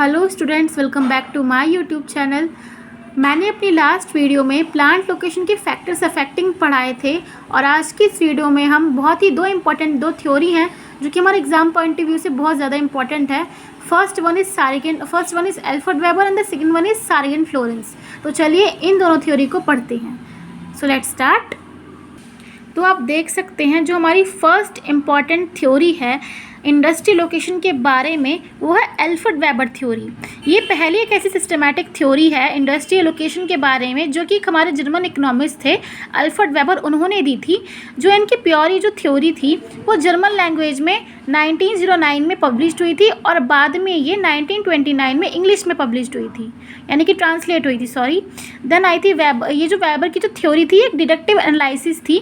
Hello students, welcome back to my YouTube channel. मैंने अपनी last video में plant location के फैक्टर्स अफेक्टिंग पढ़ाए थे और आज की इस वीडियो में हम बहुत ही दो थ्योरी हैं जो कि हमारे एग्जाम पॉइंट ऑफ व्यू से बहुत ज़्यादा इंपॉर्टेंट है। First one is Alfred weber and the second one is sergeant-Florence. तो चलिए इन दोनों थ्योरी को पढ़ते हैं। So let's start. तो आप देख सकते हैं जो हमारी फर्स्ट इम्पॉर्टेंट थ्योरी है इंडस्ट्री लोकेशन के बारे में, वो है एल्फ्रेड वेबर थ्योरी। ये पहली एक ऐसी सिस्टमैटिक थ्योरी है इंडस्ट्री लोकेशन के बारे में जो कि हमारे जर्मन इकोनॉमिस्ट थे एल्फ्रेड वेबर, उन्होंने दी थी। जो इनकी प्योरी जो थ्योरी थी वो जर्मन लैंग्वेज में 1909 में पब्लिश्ड हुई थी और बाद में ये 1929 में इंग्लिश में पब्लिश्ड हुई थी, यानी कि ट्रांसलेट हुई थी, सॉरी। देन आई थी ये जो वेबर की जो थ्योरी थी एक डिडक्टिव एनालिसिस थी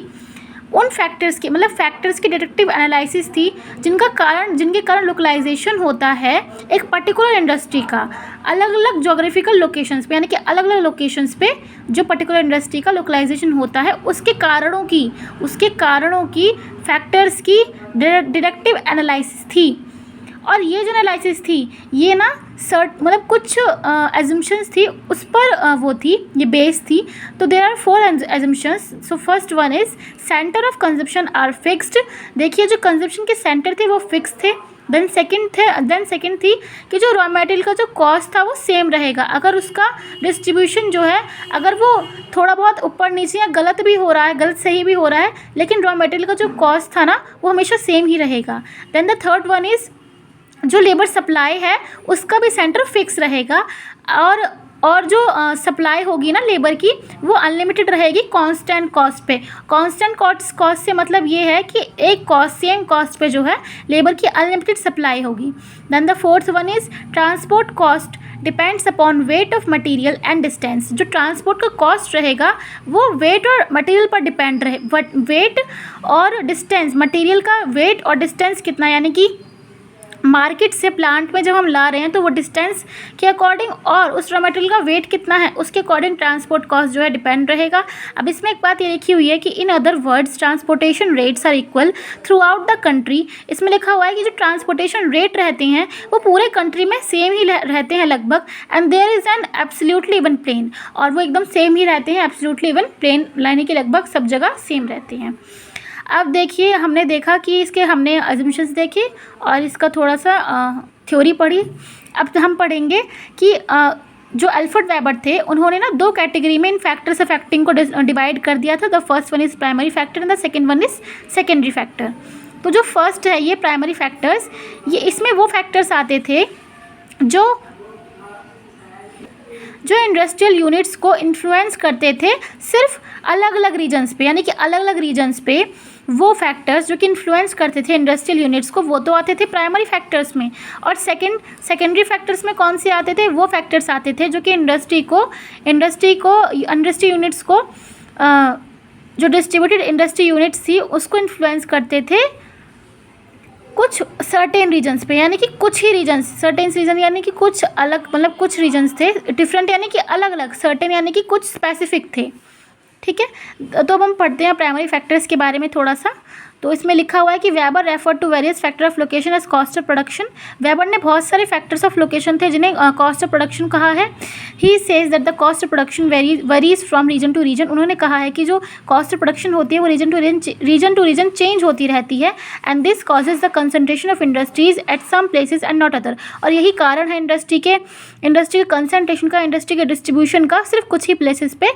उन फैक्टर्स की, मतलब फैक्टर्स की डिडक्टिव एनालिसिस थी जिनके कारण लोकलाइजेशन होता है एक पर्टिकुलर इंडस्ट्री का अलग अलग जोग्राफिकल लोकेशंस पे, यानी कि अलग अलग लोकेशंस पे जो पर्टिकुलर इंडस्ट्री का लोकलाइजेशन होता है उसके कारणों की फैक्टर्स की डिडक्टिव एनालिसिस थी। और ये जो एनालिसिस थी ये ना मतलब कुछ एजम्पशंस थी उस पर वो थी, ये बेस थी। तो there are 4 assumptions. So first one is centre of consumption are fixed. देखिए जो कंजप्शन के सेंटर थे वो फिक्स थे। देन सेकंड थी कि जो रॉ मटेरियल का जो कॉस्ट था वो सेम रहेगा। अगर उसका डिस्ट्रीब्यूशन जो है अगर वो थोड़ा बहुत ऊपर नीचे या गलत भी हो रहा है, गलत सही भी हो रहा है, लेकिन रॉ मटेरियल का जो कॉस्ट था ना वो हमेशा सेम ही रहेगा। Then the third one is जो लेबर सप्लाई है उसका भी सेंटर फिक्स रहेगा और जो सप्लाई होगी ना लेबर की वो अनलिमिटेड रहेगी कांस्टेंट कॉस्ट पे। कांस्टेंट कॉस्ट से मतलब ये है कि एक कॉस्ट सेम कॉस्ट पे जो है लेबर की अनलिमिटेड सप्लाई होगी। Then the fourth one is transport cost depends upon weight of material and distance. जो ट्रांसपोर्ट का कॉस्ट रहेगा वो वेट और मटेरियल पर डिपेंड रहे, वेट और डिस्टेंस, मटेरियल का वेट और डिस्टेंस कितना, यानी कि मार्केट से प्लांट में जब हम ला रहे हैं तो वो डिस्टेंस के अकॉर्डिंग और उस रॉ मटेरियल का वेट कितना है उसके अकॉर्डिंग ट्रांसपोर्ट कॉस्ट जो है डिपेंड रहेगा। अब इसमें एक बात ये लिखी हुई है कि in other words transportation rates are equal throughout the country. इसमें लिखा हुआ है कि जो ट्रांसपोर्टेशन रेट रहते हैं वो पूरे कंट्री में सेम ही रहते हैं लगभग, and there is an absolutely even plain, और वो एकदम सेम ही रहते हैं, एब्सोल्युटली इवन प्लेन लाने के लगभग सब जगह सेम रहते हैं। अब देखिए हमने देखा कि इसके हमने अजम्पशंस देखे और इसका थोड़ा सा थ्योरी पढ़ी। अब हम पढ़ेंगे कि जो एल्फ्रेड वेबर थे उन्होंने ना 2 कैटेगरी में इन फैक्टर्स अफेक्टिंग को डिवाइड कर दिया था। The first one is primary factor and the second one is secondary factor. तो जो फर्स्ट है ये प्राइमरी फैक्टर्स, ये इसमें वो फैक्टर्स आते थे जो इंडस्ट्रियल यूनिट्स को इन्फ्लुएंस करते थे सिर्फ अलग अलग रीजन्स पे, यानी कि अलग अलग रीजन्स पे वो फैक्टर्स जो कि इन्फ्लुएंस करते थे इंडस्ट्रियल यूनिट्स को वो तो आते थे प्राइमरी फैक्टर्स में। और सेकेंडरी फैक्टर्स में कौन से आते थे, वो फैक्टर्स आते थे जो कि इंडस्ट्री यूनिट्स को जो डिस्ट्रीब्यूटेड इंडस्ट्री यूनिट्स थी उसको इन्फ्लुएंस करते थे कुछ सर्टेन रीजन्स पे, यानी कि कुछ ही रीजन्स, सर्टेन रीजन यानी कि कुछ अलग, मतलब कुछ रीजन्स थे डिफरेंट, यानी कि अलग अलग, सर्टेन यानी कि कुछ स्पेसिफिक थे। ठीक है, तो अब हम पढ़ते हैं प्राइमरी फैक्टर्स के बारे में थोड़ा सा। तो इसमें लिखा हुआ है कि Weber refer to various factor of location as cost of production. Weber ने बहुत सारे फैक्टर्स ऑफ लोकेशन थे जिन्हें कॉस्ट ऑफ प्रोडक्शन कहा है। He says that the cost of production varies from region to region. उन्होंने कहा है कि जो कॉस्ट ऑफ प्रोडक्शन होती है वो रीजन टू रीजन चेंज होती रहती है, and this causes the concentration of industries at some places and not other. और यही कारण है इंडस्ट्री के कंसंट्रेशन का, इंडस्ट्री के डिस्ट्रीब्यूशन का सिर्फ कुछ ही प्लेसेस पे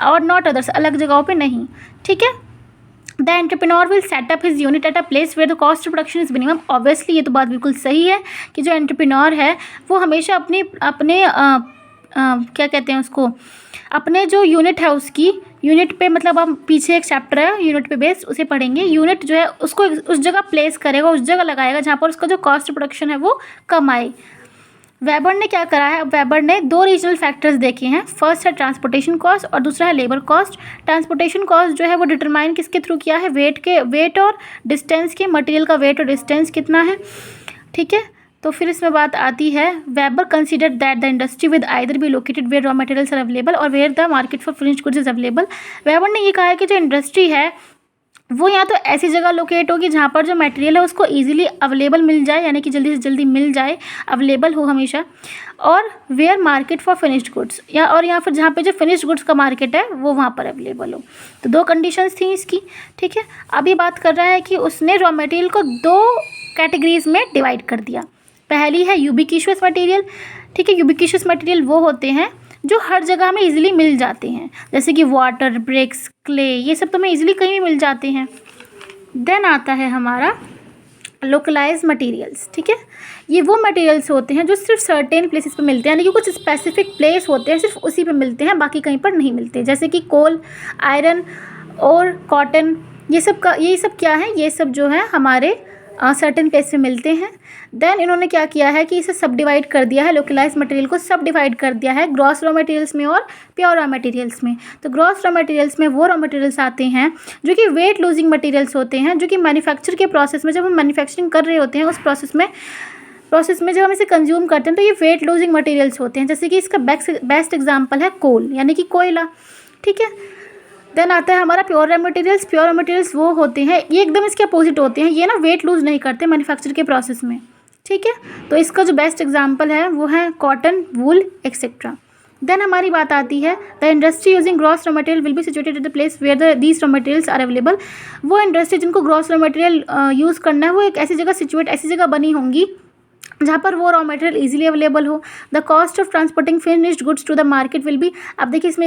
और नॉट अदर्स, अलग जगहों पे नहीं। ठीक है, the entrepreneur will set up his unit at a place where the cost of production is minimum. Obviously ये तो बात बिल्कुल सही है कि जो एंटरप्रेन्योर है वो हमेशा अपने क्या कहते हैं उसको, अपने जो यूनिट है उसकी यूनिट पे, मतलब हम पीछे एक चैप्टर है यूनिट पे बेस्ड उसे पढ़ेंगे। यूनिट जो है उसको उस जगह प्लेस करेगा, उस जगह लगाएगा जहाँ पर उसका जो कॉस्ट ऑफ प्रोडक्शन है वो कम आए। वेबर ने क्या करा है, वेबर ने 2 रीजनल फैक्टर्स देखे हैं। फर्स्ट है ट्रांसपोर्टेशन कॉस्ट और दूसरा है लेबर कॉस्ट। ट्रांसपोर्टेशन कॉस्ट जो है वो डिटरमाइन किसके थ्रू किया है, वेट और डिस्टेंस के, मटेरियल का वेट और डिस्टेंस कितना है। ठीक है, तो फिर इसमें बात आती है, Weber consider that the industry with either be located where raw materials are available और where the market for finished goods is available. Weber ने ये कहा है कि जो इंडस्ट्री है वो या तो ऐसी जगह लोकेट होगी जहाँ पर जो मटेरियल है उसको इजीली अवेलेबल मिल जाए, यानी कि जल्दी से जल्दी मिल जाए, अवेलेबल हो हमेशा, और where market for finished goods, या फिर जहाँ पे जो फिनिश्ड गुड्स का मार्केट है वो वहाँ पर अवेलेबल हो। तो दो कंडीशंस थी इसकी, ठीक है। अभी बात कर रहा है कि उसने रॉ मटेरियल को दो कैटेगरीज में डिवाइड कर दिया। पहली है यूबिक्विशियस मटेरियल, ठीक है। यूबिक्विशियस मटेरियल वो होते हैं जो हर जगह में इजीली मिल जाते हैं, जैसे कि वाटर, ब्रिक्स, क्ले, ये सब तो हमें इजीली कहीं भी मिल जाते हैं। देन आता है हमारा लोकलाइज मटेरियल्स, ठीक है। ये वो मटेरियल्स होते हैं जो सिर्फ सर्टेन प्लेसेस पे मिलते हैं, यानी कि कुछ स्पेसिफिक प्लेस होते हैं, सिर्फ उसी पे मिलते हैं, बाकी कहीं पर नहीं मिलते, जैसे कि कोल, आयरन और कॉटन। ये सब क्या है, ये सब जो है हमारे सर्टेन प्लेस पे मिलते हैं। देन इन्होंने क्या किया है कि इसे सब डिवाइड कर दिया है, लोकलाइज मटेरियल को सब डिवाइड कर दिया है ग्रॉस रॉ मटेरियल्स में और प्योर रॉ मटेरियल्स में। तो ग्रॉस रॉ मटेरियल्स में वो रॉ मटेरियल्स आते हैं जो कि वेट लूजिंग मटेरियल्स होते हैं, जो कि मैन्युफैक्चर के प्रोसेस में, जब हम मैन्युफैक्चरिंग कर रहे होते हैं उस प्रोसेस में जब हम इसे कंज्यूम करते हैं तो ये वेट लूजिंग मटेरियल्स होते हैं। जैसे कि इसका बेस्ट एग्जाम्पल है कोल, यानी कि कोयला, ठीक है। देन आता है हमारा pure raw materials. Pure raw materials वो होते हैं, ये एकदम इसके अपोजिट होते हैं, ये ना वेट लूज नहीं करते मैन्युफैक्चर के प्रोसेस में, ठीक है। तो इसका जो बेस्ट एग्जांपल है वो है कॉटन, वूल एक्सेट्रा। देन हमारी बात आती है the industry using gross raw material will be situated at the place where these raw materials are available. वो इंडस्ट्री जिनको ग्रॉस रॉ मटेरियल यूज़ करना है वो एक ऐसी जगह बनी होंगी जहाँ पर वो रॉ मटेरियल इजीली अवेलेबल हो। The cost of transporting finished goods to the market will be, अब देखिए इस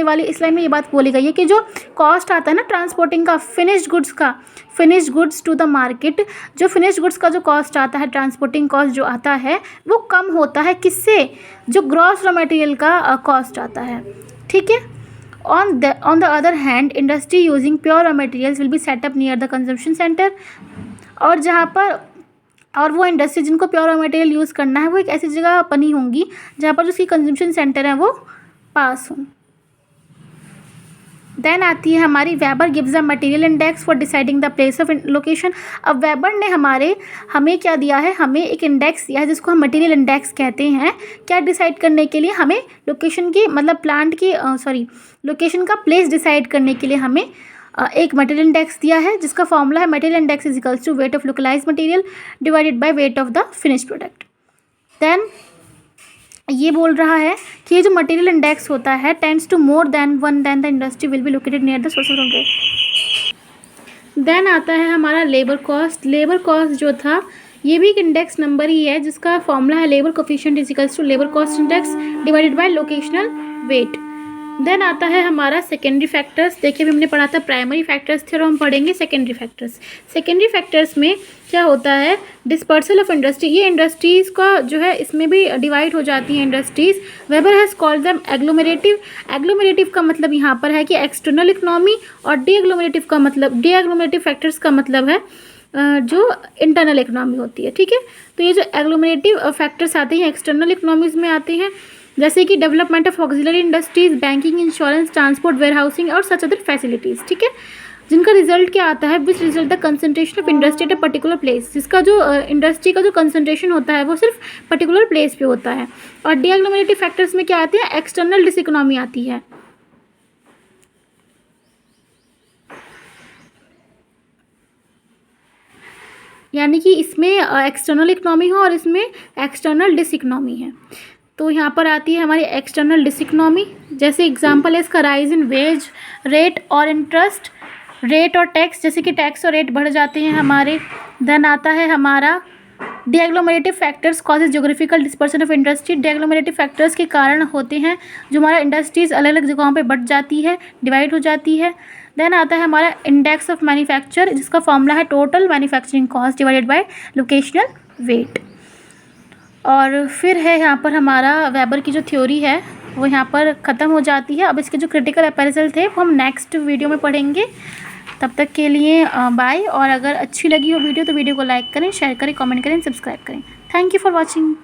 लाइन में ये बात बोली गई है कि जो कॉस्ट आता है ना ट्रांसपोर्टिंग का finished goods to the market, जो फिनिश्ड गुड्स का जो कॉस्ट आता है, ट्रांसपोर्टिंग कॉस्ट जो आता है वो कम होता है किससे, जो ग्रॉस रॉ मटेरियल का कॉस्ट आता है, ठीक है। On the other hand, industry using pure raw materials will be set up near the consumption center, और वो इंडस्ट्री जिनको प्योर रॉ मटेरियल यूज़ करना है वो एक ऐसी जगह बनी होंगी जहाँ पर उसकी कंजम्पशन सेंटर है वो पास हो। देन आती है हमारी weber gives a material index for deciding the place of location. अब वेबर ने हमें क्या दिया है, हमें एक इंडेक्स दिया है जिसको हम मटेरियल इंडेक्स कहते हैं, क्या डिसाइड करने के लिए, हमें लोकेशन की मतलब लोकेशन का प्लेस डिसाइड करने के लिए हमें एक मटेरियल इंडेक्स दिया है, जिसका फॉर्मूला है material index is equals to weight of localise material divided by weight of the finished product. Then ये बोल रहा है कि ये जो मटेरियल इंडेक्स होता है tends to more than one then the industry will be located near the source of trade. Then आता है हमारा लेबर कॉस्ट। लेबर कॉस्ट जो था ये भी एक इंडेक्स नंबर ही है जिसका फॉर्मूला है labour coefficient is equals to labour cost index divided by locational weight. Then आता है हमारा सेकेंडरी फैक्टर्स। देखिए अभी हमने पढ़ा था प्राइमरी फैक्टर्स थे और हम पढ़ेंगे सेकेंडरी फैक्टर्स। सेकेंडरी फैक्टर्स में क्या होता है, डिस्पर्सल ऑफ इंडस्ट्री। ये इंडस्ट्रीज़ का जो है इसमें भी डिवाइड हो जाती हैं industries. Weber has called them agglomerative. Agglomerative का मतलब यहाँ पर है कि एक्सटर्नल इकोनॉमी, और डीएग्लोमेरेटिव फैक्टर्स का मतलब है जो इंटरनल इकोनॉमी होती है, ठीक है। तो ये जो एग्लोमेरेटिव फैक्टर्स आते हैं एक्सटर्नल इकोनॉमीज़ में आते हैं, जैसे कि development of auxiliary industries, banking, insurance, transport, warehousing और सच अदर फैसिलिटीज़, ठीक है। जिनका रिजल्ट क्या आता है, which result the concentration of industry at a particular place, जिसका जो इंडस्ट्री का जो कंसंट्रेशन होता है वो सिर्फ पर्टिकुलर प्लेस पे होता है। और डीएग्लोमेरेटिव फैक्टर्स में क्या आते हैं, एक्सटर्नल डिसइकोनॉमी आती है। यानी कि इसमें एक्सटर्नल इकोनॉमी हो और इसमें एक्सटर्नल डिसइकोनॉमी है। तो यहाँ पर आती है हमारी एक्सटर्नल डिसइकोनॉमी। जैसे एग्जांपल है इसका राइज इन वेज रेट और इंटरेस्ट रेट और टैक्स, जैसे कि टैक्स और रेट बढ़ जाते हैं हमारे। देन आता है हमारा deglomerative factors causes geographical dispersion of industry. Deglomerative factors के कारण होते हैं जो हमारा इंडस्ट्रीज़ अलग अलग जगहों पे बढ़ जाती है, डिवाइड हो जाती है। देन आता है हमारा इंडेक्स ऑफ मैन्युफैक्चर, जिसका फॉर्मूला है total manufacturing cost divided by locational weight. और फिर है यहाँ पर हमारा वेबर की जो थ्योरी है वो यहाँ पर ख़त्म हो जाती है। अब इसके जो क्रिटिकल अपेरेसल थे वो हम नेक्स्ट वीडियो में पढ़ेंगे। तब तक के लिए बाय। और अगर अच्छी लगी हो वीडियो तो वीडियो को लाइक करें, शेयर करें, कमेंट करें, सब्सक्राइब करें। Thank you for watching.